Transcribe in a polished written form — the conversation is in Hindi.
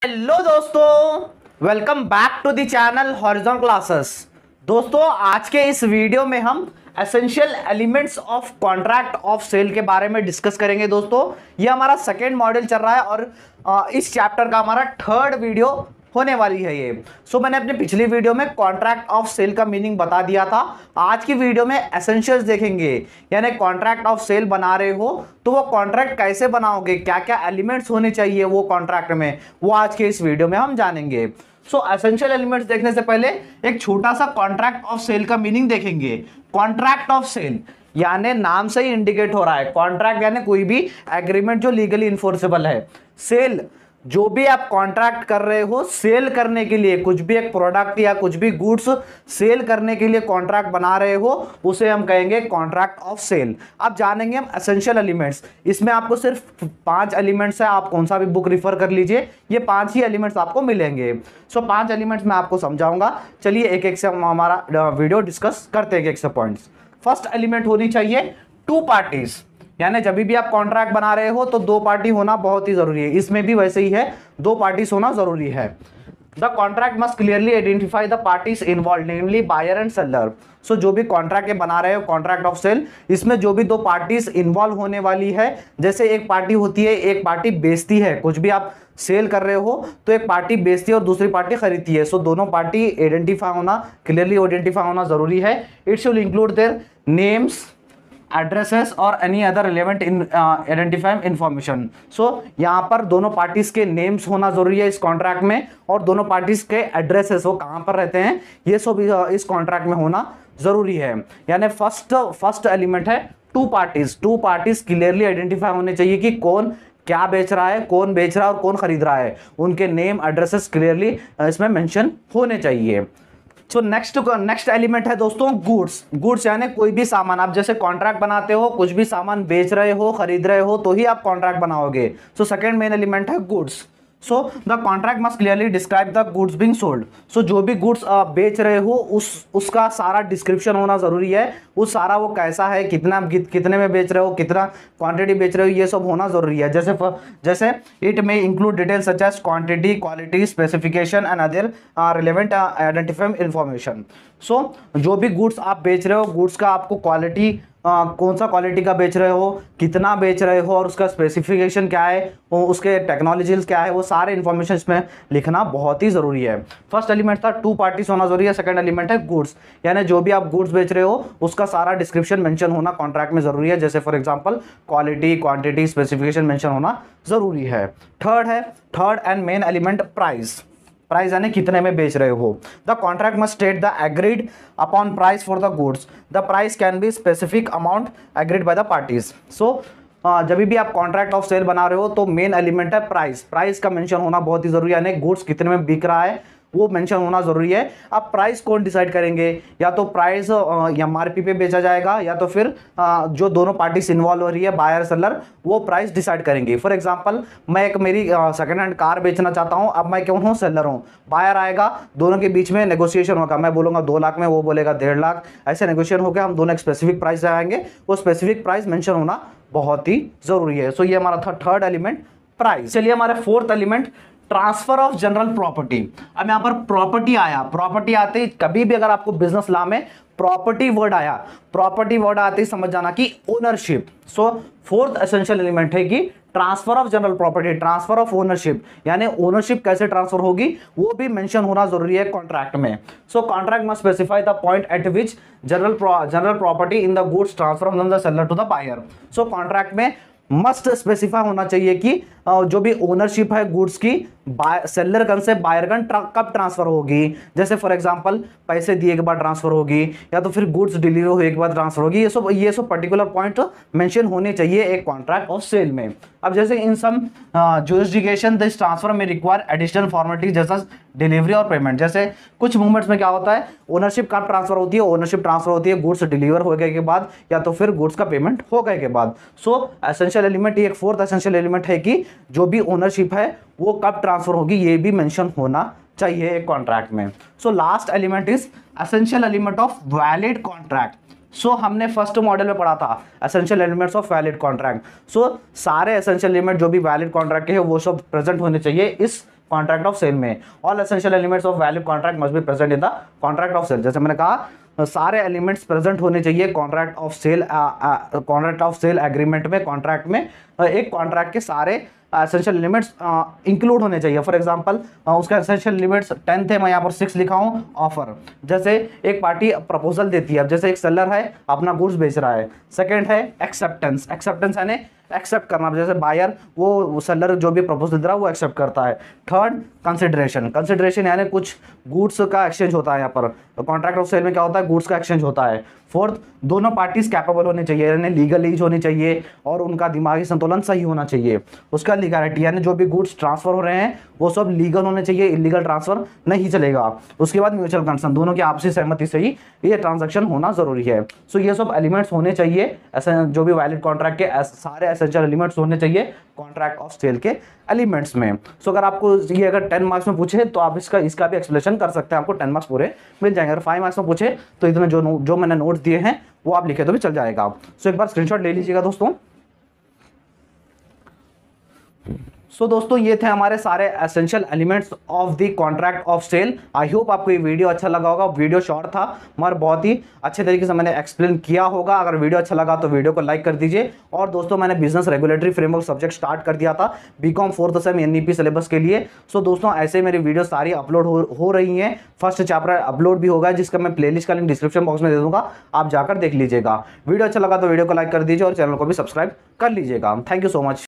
हेलो दोस्तों, welcome back to the channel horizon classes. दोस्तों, आज के इस वीडियो में हम essential elements of contract of sale के बारे में डिस्कस करेंगे। दोस्तों, ये हमारा सेकेंड मॉड्यूल चल रहा है और इस चैप्टर का हमारा थर्ड वीडियो होने वाली है ये। मैंने अपने पिछली वीडियो में कॉन्ट्रैक्ट ऑफ सेल का मीनिंग बता दिया था। आज की वीडियो में एसेंशियल्स देखेंगे, यानी कॉन्ट्रैक्ट ऑफ सेल बना रहे हो तो वो कॉन्ट्रैक्ट कैसे बनाओगे, क्या क्या एलिमेंट्स होने चाहिए वो कॉन्ट्रैक्ट में, वो आज के इस वीडियो में हम जानेंगे। एसेंशियल एलिमेंट्स देखने से पहले एक छोटा सा कॉन्ट्रैक्ट ऑफ सेल का मीनिंग देखेंगे। कॉन्ट्रैक्ट ऑफ सेल यानी नाम से ही इंडिकेट हो रहा है, कॉन्ट्रैक्ट यानी कोई भी एग्रीमेंट जो लीगली इन्फोर्सेबल है। सेल, जो भी आप कॉन्ट्रैक्ट कर रहे हो सेल करने के लिए, कुछ भी एक प्रोडक्ट या कुछ भी गुड्स सेल करने के लिए कॉन्ट्रैक्ट बना रहे हो, उसे हम कहेंगे कॉन्ट्रैक्ट ऑफ सेल। अब जानेंगे हम एसेंशियल एलिमेंट्स। इसमें आपको सिर्फ 5 एलिमेंट्स है, आप कौन सा भी बुक रिफर कर लीजिए, ये 5 ही एलिमेंट्स आपको मिलेंगे। 5 एलिमेंट्स मैं आपको समझाऊंगा। चलिए एक एक से हम हमारा वीडियो डिस्कस करते हैं, एक से पॉइंट्स। फर्स्ट एलिमेंट होनी चाहिए टू पार्टीज, यानी जब भी आप कॉन्ट्रैक्ट बना रहे हो तो 2 पार्टी होना बहुत ही जरूरी है। इसमें भी वैसे ही है, 2 पार्टीज होना जरूरी है। The contract must clearly identify the parties involve, namely buyer and seller. जो भी कॉन्ट्रैक्ट बना रहे हो कॉन्ट्रैक्ट ऑफ सेल, इसमें जो भी 2 पार्टीज इन्वॉल्व होने वाली है, जैसे एक पार्टी होती है, एक पार्टी बेचती है, कुछ भी आप सेल कर रहे हो तो एक पार्टी बेचती है और दूसरी पार्टी खरीदती है। दोनों पार्टी आइडेंटिफाई होना, क्लियरली आइडेंटिफाई होना जरूरी है। It should include their names, addresses और any other relevant identifying information. यहाँ पर दोनों पार्टीज के नेम्स होना जरूरी है इस कॉन्ट्रैक्ट में, और दोनों पार्टीज के एड्रेसेस, वो कहाँ पर रहते हैं, ये सब इस कॉन्ट्रैक्ट में होना जरूरी है। यानी फर्स्ट एलिमेंट है टू पार्टीज क्लियरली आइडेंटिफाई होने चाहिए कि कौन क्या बेच रहा है, कौन बेच रहा है और कौन खरीद रहा है, उनके नेम एड्रेसेस क्लियरली इसमें मेंशन होने चाहिए। नेक्स्ट एलिमेंट है दोस्तों गुड्स यानी कोई भी सामान। आप जैसे कॉन्ट्रैक्ट बनाते हो, कुछ भी सामान बेच रहे हो, खरीद रहे हो, तो ही आप कॉन्ट्रैक्ट बनाओगे। सेकंड मेन एलिमेंट है goods. The contract must clearly describe the goods being sold. जो भी गुड्स आप बेच रहे हो उसका सारा डिस्क्रिप्शन होना जरूरी है। उस सारा वो कैसा है, कितने में बेच रहे हो, कितना क्वांटिटी बेच रहे हो, ये सब होना जरूरी है। जैसे इट में include details such as quantity, quality, specification and other relevant identifying information. जो भी गुड्स आप बेच रहे हो, गुड्स का आपको क्वालिटी, कौन सा क्वालिटी का बेच रहे हो, कितना बेच रहे हो और उसका स्पेसिफिकेशन क्या है, उसके टेक्नोलॉजीज क्या है, वो सारे इंफॉर्मेशन इसमें लिखना बहुत ही जरूरी है। फर्स्ट एलिमेंट था टू पार्टीज होना जरूरी है। सेकंड एलिमेंट है गुड्स, यानी जो भी आप गुड्स बेच रहे हो उसका सारा डिस्क्रिप्शन मेंशन होना कॉन्ट्रैक्ट में जरूरी है। जैसे for example quality, quantity, specification mention होना जरूरी है। Third and main element price यानी कितने में बेच रहे हो। The contract must state the agreed upon price for the goods. The price can be specific amount agreed by the parties. जब भी आप कॉन्ट्रैक्ट ऑफ सेल बना रहे हो तो मेन एलिमेंट है प्राइस का मेंशन होना बहुत ही जरूरी है, यानी गुड्स कितने में बिक रहा है वो मेंशन होना जरूरी है। अब प्राइस कौन डिसाइड करेंगे, या तो प्राइस एमआरपी पे बेचा जाएगा, या तो फिर जो दोनों पार्टीज इन्वॉल्व हो रही है बायर सेलर, वो प्राइस डिसाइड करेंगे। फॉर एग्जांपल मैं एक मेरी सेकंड हैंड कार बेचना चाहता हूं, अब मैं क्यों हूं, सेलर हूं, बायर आएगा, दोनों के बीच में नेगोशिएशन होगा, मैं बोलूंगा 2 लाख में, वो बोलेगा 1.5 लाख, ऐसे नेगोशिएशन होकर हम दोनों एक स्पेसिफिक प्राइस लगाएंगे, वो स्पेसिफिक प्राइस मेंशन होना बहुत ही जरूरी है। ये हमारा था थर्ड एलिमेंट प्राइस। चलिए हमारा fourth element transfer of general property. अब यहां पर प्रॉपर्टी आया, प्रॉपर्टी आते ही कभी भी अगर आपको बिजनेस लॉ में प्रॉपर्टी वर्ड आते ही समझ जाना कि ओनरशिप। फोर्थ एसेंशियल एलिमेंट है कि transfer of general property, transfer of ownership, यानी ओनरशिप कैसे ट्रांसफर होगी वो भी मेंशन होना जरूरी है कॉन्ट्रैक्ट में। Contract must specify the point at which general property in the goods transfer from the seller to the buyer. Contract में मस्ट स्पेसिफाई होना चाहिए कि जो भी ओनरशिप है गुड्स की, सेलर गन से बायर गन कब ट्रांसफर होगी। जैसे फॉर एग्जांपल पैसे दिए के बाद ट्रांसफर होगी, या तो फिर गुड्स डिलीवर हुए के बाद ट्रांसफर होगी। ये सब पर्टिकुलर पॉइंट मेंशन होने चाहिए एक कॉन्ट्रैक्ट ऑफ सेल में। अब जैसे इन सम जुरिसडिक्शन दिस ट्रांसफर में रिक्वायर एडिशनल फॉर्मेलिटी जैसा डिलीवरी और पेमेंट। जैसे कुछ मूवमेंट्स में क्या होता है, ओनरशिप कब ट्रांसफर होती है, ओनरशिप ट्रांसफर होती है गुड्स डिलीवर हो गए के बाद, या तो फिर गुड्स का पेमेंट हो गए के बाद। एसेंशियल एलिमेंट, ये एक फोर्थ एसेंशियल एलिमेंट है कि जो भी ओनरशिप है वो कब ट्रांसफर होगी, ये भी मेंशन होना चाहिए एक कॉन्ट्रैक्ट में। Last element is essential element of valid contract. हमने फर्स्ट मॉडल में पढ़ा था essential elements of valid contract. सारे एसेंशियल एलिमेंट जो भी वैलिड कॉन्ट्रैक्ट के हैं वो सब प्रेजेंट होने चाहिए इस कॉन्ट्रैक्ट ऑफ सेल में। All essential elements of valid contract must be present in the contract of sale. जैसे मैंने कहा सारे एलिमेंट्स प्रेजेंट होने चाहिए कॉन्ट्रैक्ट ऑफ सेल एग्रीमेंट में, कॉन्ट्रैक्ट में। एक कॉन्ट्रैक्ट के सारे एसेंशियल एलिमेंट्स इंक्लूड होने चाहिए। फॉर एग्जांपल उसका एसेंशियल एलिमेंट्स 10 थे, मैं यहाँ पर 6 लिखा हूँ। ऑफर, जैसे एक पार्टी प्रपोजल देती है, अब जैसे एक सेलर है अपना गुड्स बेच रहा है। सेकंड है एक्सेप्टेंस, एक्सेप्टेंस यानी एक्सेप्ट करना, जैसे बायर वो सेलर जो भी प्रपोजल दे रहा है वो एक्सेप्ट करता है। थर्ड कंसिडरेशन, कंसिडरेशन यानी कुछ गुड्स का एक्सचेंज होता है। यहाँ पर कॉन्ट्रैक्ट ऑफ सेल में क्या होता है, गुड्स का एक्सचेंज होता है। फोर्थ, दोनों पार्टीज कैपेबल होने चाहिए, यानी लीगल एज होनी चाहिए और उनका दिमागी संतुलन सही होना चाहिए। उसका लीगलिटी यानी जो भी गुड्स ट्रांसफर हो रहे हैं वो सब लीगल होने चाहिए, इलीगल ट्रांसफर नहीं चलेगा। उसके बाद म्यूचुअल कंसर्न, दोनों की आपसी सहमति से ही ये ट्रांजैक्शन होना जरूरी है। सो ये सब एलिमेंट्स होने चाहिए, ऐसे जो भी वैलिड कॉन्ट्रैक्ट के सारे एसेंशियल एलिमेंट्स होने चाहिए कॉन्ट्रैक्ट ऑफ सेल के एलिमेंट्स में। सो अगर आपको ये अगर 10 मार्क्स में पूछे तो आप इसका भी एक्सप्लेनेशन कर सकते हैं, आपको 10 मार्क्स पूरे मिल जाएंगे। अगर 5 मार्क्स में पूछे तो इतने जो मैंने नोट्स दिए हैं वो आप लिखे तो भी चल जाएगा। सो एक बार स्क्रीनशॉट ले लीजिएगा दोस्तों। सो दोस्तों ये थे हमारे सारे essential elements of the contract of sale. I hope आपको ये वीडियो अच्छा लगा होगा। वीडियो शॉर्ट था मगर बहुत ही अच्छे तरीके से मैंने एक्सप्लेन किया होगा। अगर वीडियो अच्छा लगा तो वीडियो को लाइक कर दीजिए। और दोस्तों मैंने business regulatory framework subject start कर दिया था BCom 4th same NEP syllabus के लिए। सो दोस्तों ऐसे मेरी वीडियो सारी अपलोड हो रही हैं। फर्स्ट चैप्टर अपलोड भी होगा जिसका मैं प्लेलिस्ट का लिंक डिस्क्रिप्शन बॉक्स में दे दूंगा, आप जाकर देख लीजिएगा। वीडियो अच्छा लगा तो वीडियो को लाइक कर दीजिए और चैनल को भी सब्सक्राइब कर लीजिएगा। Thank you so much.